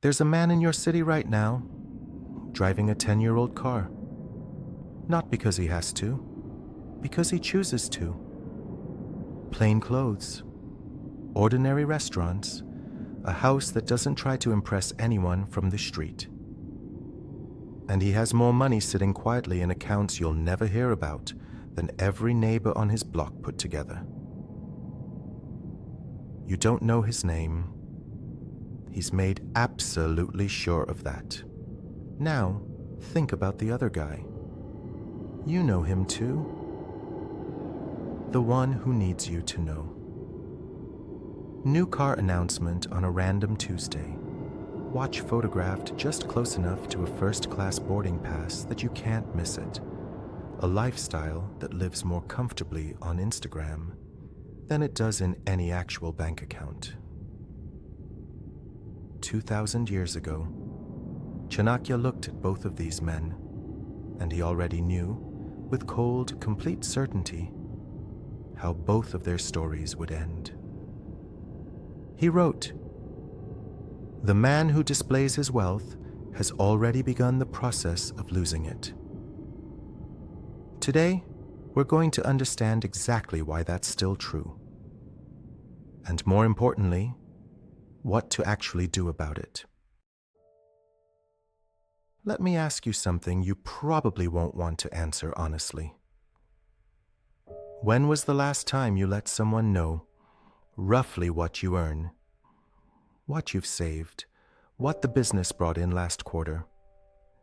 There's a man in your city right now, driving a 10-year-old car. Not because he has to, because he chooses to. Plain clothes, ordinary restaurants, a house that doesn't try to impress anyone from the street. And he has more money sitting quietly in accounts you'll never hear about than every neighbor on his block put together. You don't know his name. He's made absolutely sure of that. Now, think about the other guy. You know him too. The one who needs you to know. New car announcement on a random Tuesday. Watch photographed just close enough to a first-class boarding pass that you can't miss it. A lifestyle that lives more comfortably on Instagram than it does in any actual bank account. 2,000 years ago, Chanakya looked at both of these men, and he already knew, with cold, complete certainty, how both of their stories would end. He wrote, "The man who displays his wealth has already begun the process of losing it." Today, we're going to understand exactly why that's still true. And more importantly, what to actually do about it. Let me ask you something you probably won't want to answer honestly. When was the last time you let someone know roughly what you earn, what you've saved, what the business brought in last quarter?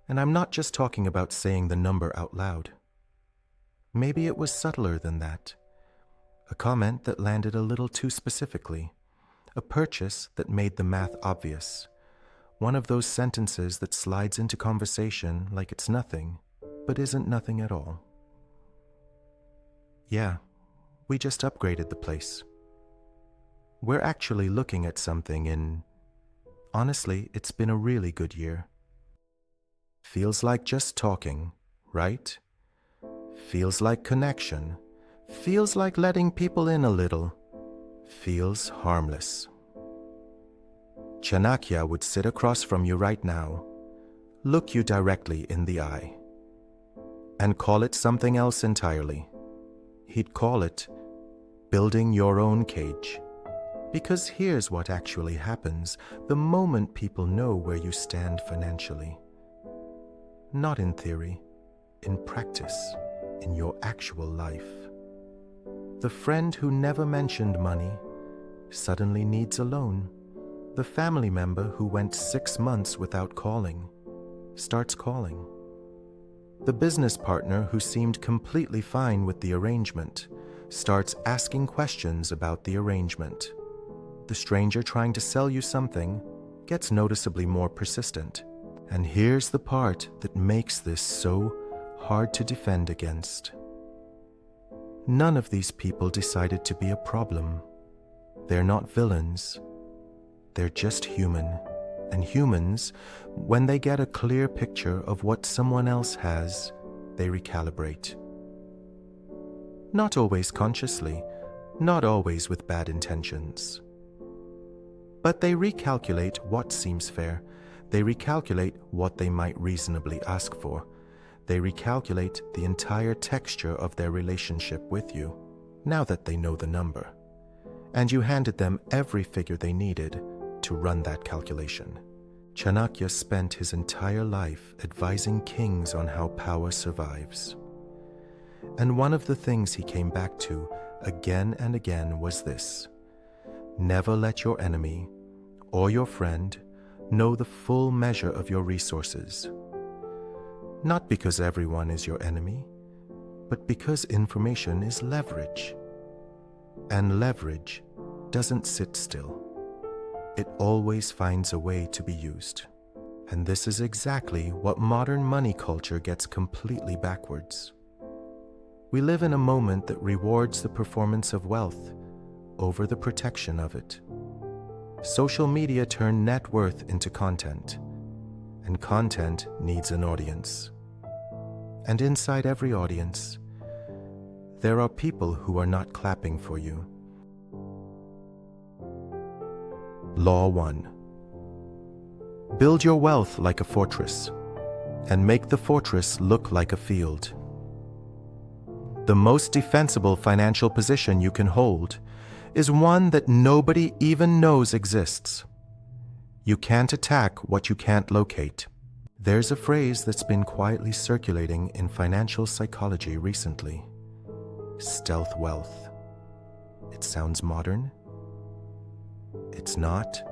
And I'm not just talking about saying the number out loud. Maybe it was subtler than that. A comment that landed a little too specifically. A purchase that made the math obvious. One of those sentences that slides into conversation like it's nothing, but isn't nothing at all. Yeah, we just upgraded the place. We're actually looking at something in... Honestly, it's been a really good year. Feels like just talking, right? Feels like connection. Feels like letting people in a little. Feels harmless. Chanakya would sit across from you right now, look you directly in the eye, and call it something else entirely. He'd call it building your own cage. Because here's what actually happens the moment people know where you stand financially. Not in theory, in practice, in your actual life. The friend who never mentioned money suddenly needs a loan. The family member who went 6 months without calling starts calling. The business partner who seemed completely fine with the arrangement starts asking questions about the arrangement. The stranger trying to sell you something gets noticeably more persistent. And here's the part that makes this so hard to defend against. None of these people decided to be a problem. They're not villains. They're just human. And humans, when they get a clear picture of what someone else has, they recalibrate. Not always consciously, not always with bad intentions. But they recalculate what seems fair. They recalculate what they might reasonably ask for. They recalculate the entire texture of their relationship with you, now that they know the number. And you handed them every figure they needed to run that calculation. Chanakya spent his entire life advising kings on how power survives. And one of the things he came back to again and again was this: never let your enemy or your friend know the full measure of your resources. Not because everyone is your enemy, but because information is leverage. And leverage doesn't sit still. It always finds a way to be used. And this is exactly what modern money culture gets completely backwards. We live in a moment that rewards the performance of wealth over the protection of it. Social media turned net worth into content, and content needs an audience. And inside every audience, there are people who are not clapping for you. Law 1. Build your wealth like a fortress, and make the fortress look like a field. The most defensible financial position you can hold is one that nobody even knows exists. You can't attack what you can't locate. There's a phrase that's been quietly circulating in financial psychology recently: stealth wealth. It sounds modern. It's not.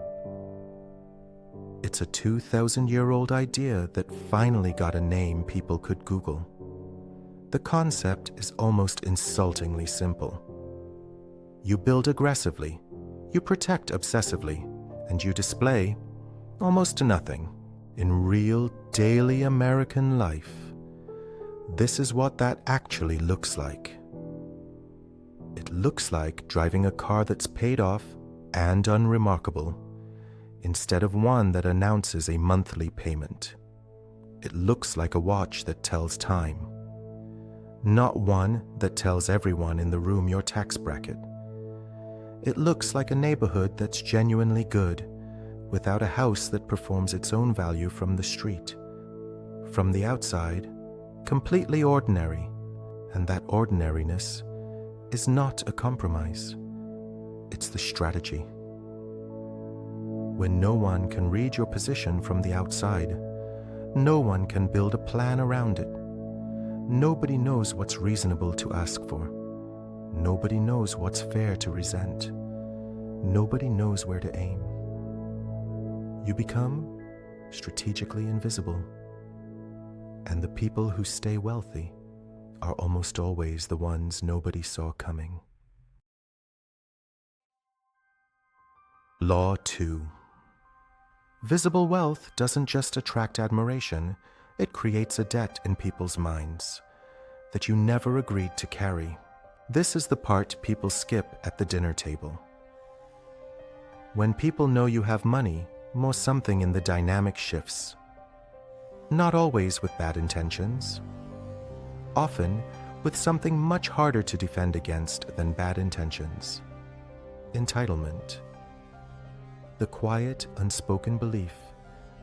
It's a 2,000-year-old idea that finally got a name people could Google. The concept is almost insultingly simple. You build aggressively, you protect obsessively, and you display almost to nothing in real daily American life. This is what that actually looks like. It looks like driving a car that's paid off and unremarkable, instead of one that announces a monthly payment. It looks like a watch that tells time, not one that tells everyone in the room your tax bracket. It looks like a neighborhood that's genuinely good, without a house that performs its own value from the street. From the outside, completely ordinary, and that ordinariness is not a compromise. It's the strategy. When no one can read your position from the outside, no one can build a plan around it. Nobody knows what's reasonable to ask for. Nobody knows what's fair to resent. Nobody knows where to aim. You become strategically invisible. And the people who stay wealthy are almost always the ones nobody saw coming. Law 2. Visible wealth doesn't just attract admiration, it creates a debt in people's minds that you never agreed to carry. This is the part people skip at the dinner table. When people know you have money, more something in the dynamic shifts. Not always with bad intentions. Often with something much harder to defend against than bad intentions. Entitlement. The quiet, unspoken belief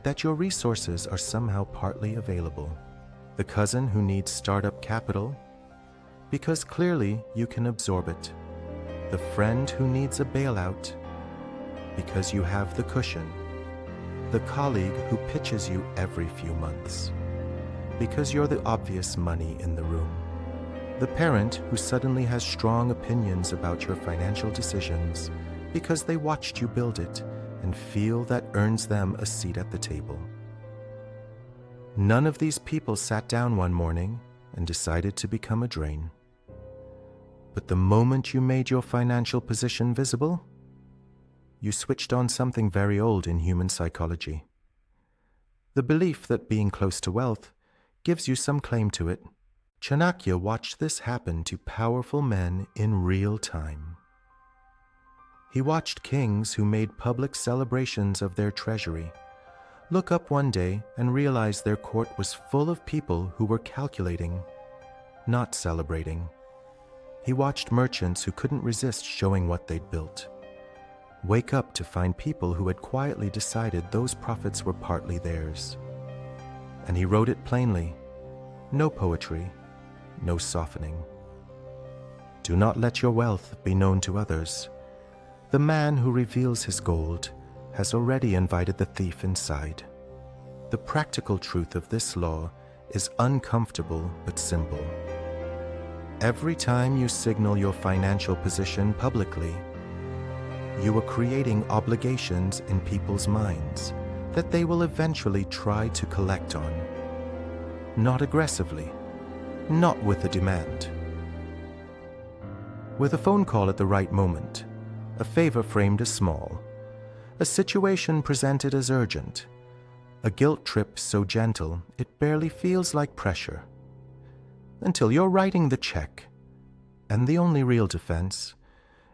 that your resources are somehow partly available. The cousin who needs startup capital, because clearly you can absorb it. The friend who needs a bailout, because you have the cushion. The colleague who pitches you every few months, because you're the obvious money in the room. The parent who suddenly has strong opinions about your financial decisions because they watched you build it and feel that earns them a seat at the table. None of these people sat down one morning and decided to become a drain. But the moment you made your financial position visible, you switched on something very old in human psychology. The belief that being close to wealth gives you some claim to it. Chanakya watched this happen to powerful men in real time. He watched kings who made public celebrations of their treasury look up one day and realize their court was full of people who were calculating, not celebrating. He watched merchants who couldn't resist showing what they'd built wake up to find people who had quietly decided those profits were partly theirs. And he wrote it plainly: no poetry, no softening. Do not let your wealth be known to others. The man who reveals his gold has already invited the thief inside. The practical truth of this law is uncomfortable but simple. Every time you signal your financial position publicly, you are creating obligations in people's minds that they will eventually try to collect on. Not aggressively, not with a demand. With a phone call at the right moment, a favor framed as small, a situation presented as urgent, a guilt trip so gentle it barely feels like pressure. Until you're writing the check, and the only real defense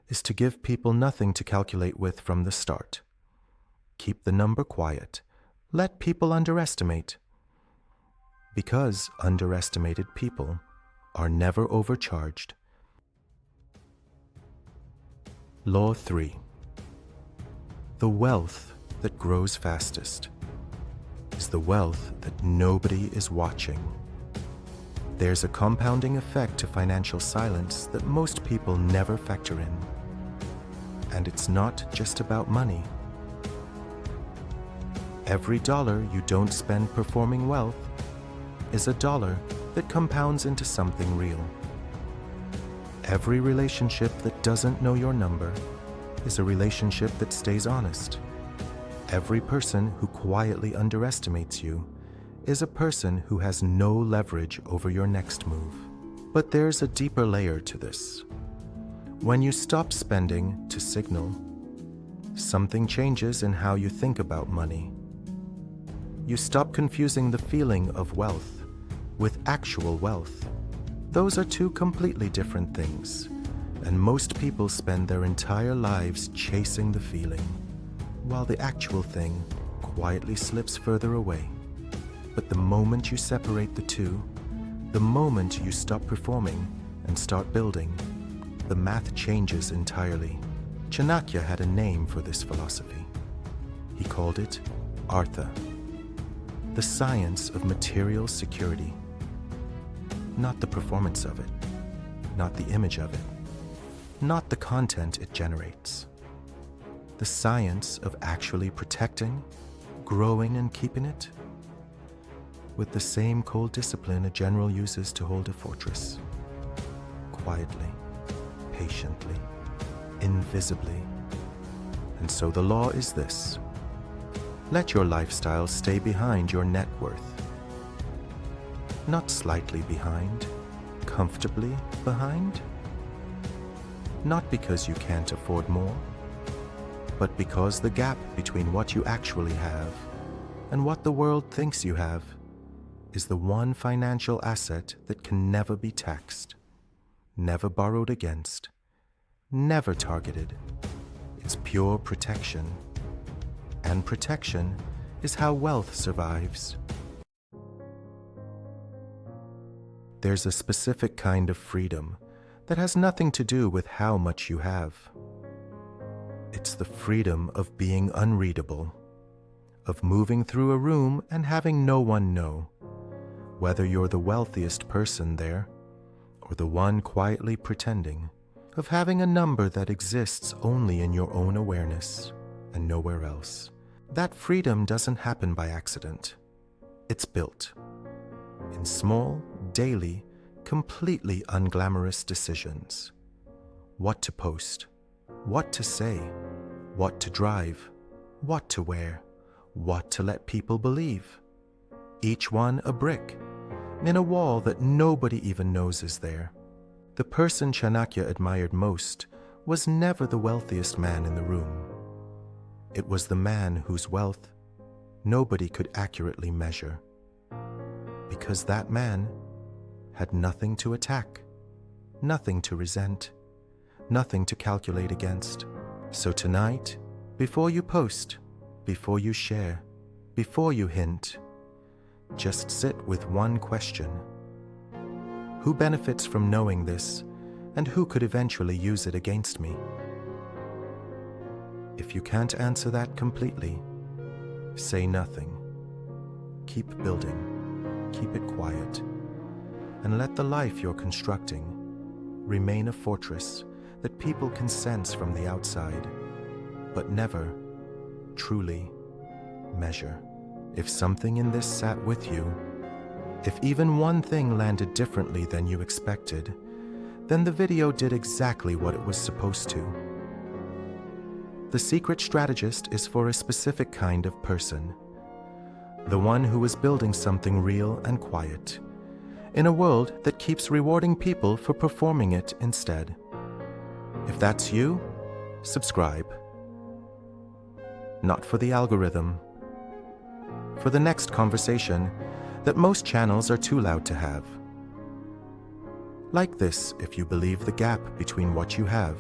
is to give people nothing to calculate with from the start. Keep the number quiet. Let people underestimate. Because underestimated people are never overcharged. Law 3. The wealth that grows fastest is the wealth that nobody is watching. There's a compounding effect to financial silence that most people never factor in. And it's not just about money. Every dollar you don't spend performing wealth is a dollar that compounds into something real. Every relationship that doesn't know your number is a relationship that stays honest. Every person who quietly underestimates you is a person who has no leverage over your next move. But there's a deeper layer to this. When you stop spending to signal, something changes in how you think about money. You stop confusing the feeling of wealth with actual wealth. Those are two completely different things, and most people spend their entire lives chasing the feeling, while the actual thing quietly slips further away. But the moment you separate the two, the moment you stop performing and start building, the math changes entirely. Chanakya had a name for this philosophy. He called it Artha, the science of material security. Not the performance of it, not the image of it, not the content it generates. The science of actually protecting, growing, and keeping it with the same cold discipline a general uses to hold a fortress. Quietly, patiently, invisibly. And so the law is this: let your lifestyle stay behind your net worth. Not slightly behind, comfortably behind. Not because you can't afford more, but because the gap between what you actually have and what the world thinks you have is the one financial asset that can never be taxed, never borrowed against, never targeted. It's pure protection. And protection is how wealth survives. There's a specific kind of freedom that has nothing to do with how much you have. It's the freedom of being unreadable, of moving through a room and having no one know whether you're the wealthiest person there or the one quietly pretending, of having a number that exists only in your own awareness and nowhere else. That freedom doesn't happen by accident. It's built in small, daily, completely unglamorous decisions. What to post, what to say, what to drive, what to wear, what to let people believe. Each one a brick in a wall that nobody even knows is there. The person Chanakya admired most was never the wealthiest man in the room. It was the man whose wealth nobody could accurately measure, because that man had nothing to attack, nothing to resent, nothing to calculate against. So tonight, before you post, before you share, before you hint, just sit with one question. Who benefits from knowing this, and who could eventually use it against me? If you can't answer that completely, say nothing. Keep building, keep it quiet, and let the life you're constructing remain a fortress that people can sense from the outside, but never truly measure. If something in this sat with you, if even one thing landed differently than you expected, then the video did exactly what it was supposed to. The secret strategist is for a specific kind of person, the one who is building something real and quiet, in a world that keeps rewarding people for performing it instead. If that's you, subscribe. Not for the algorithm, for the next conversation that most channels are too loud to have. Like this if you believe the gap between what you have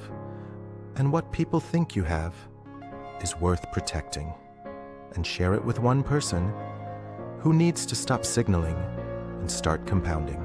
and what people think you have is worth protecting, and share it with one person who needs to stop signaling and start compounding.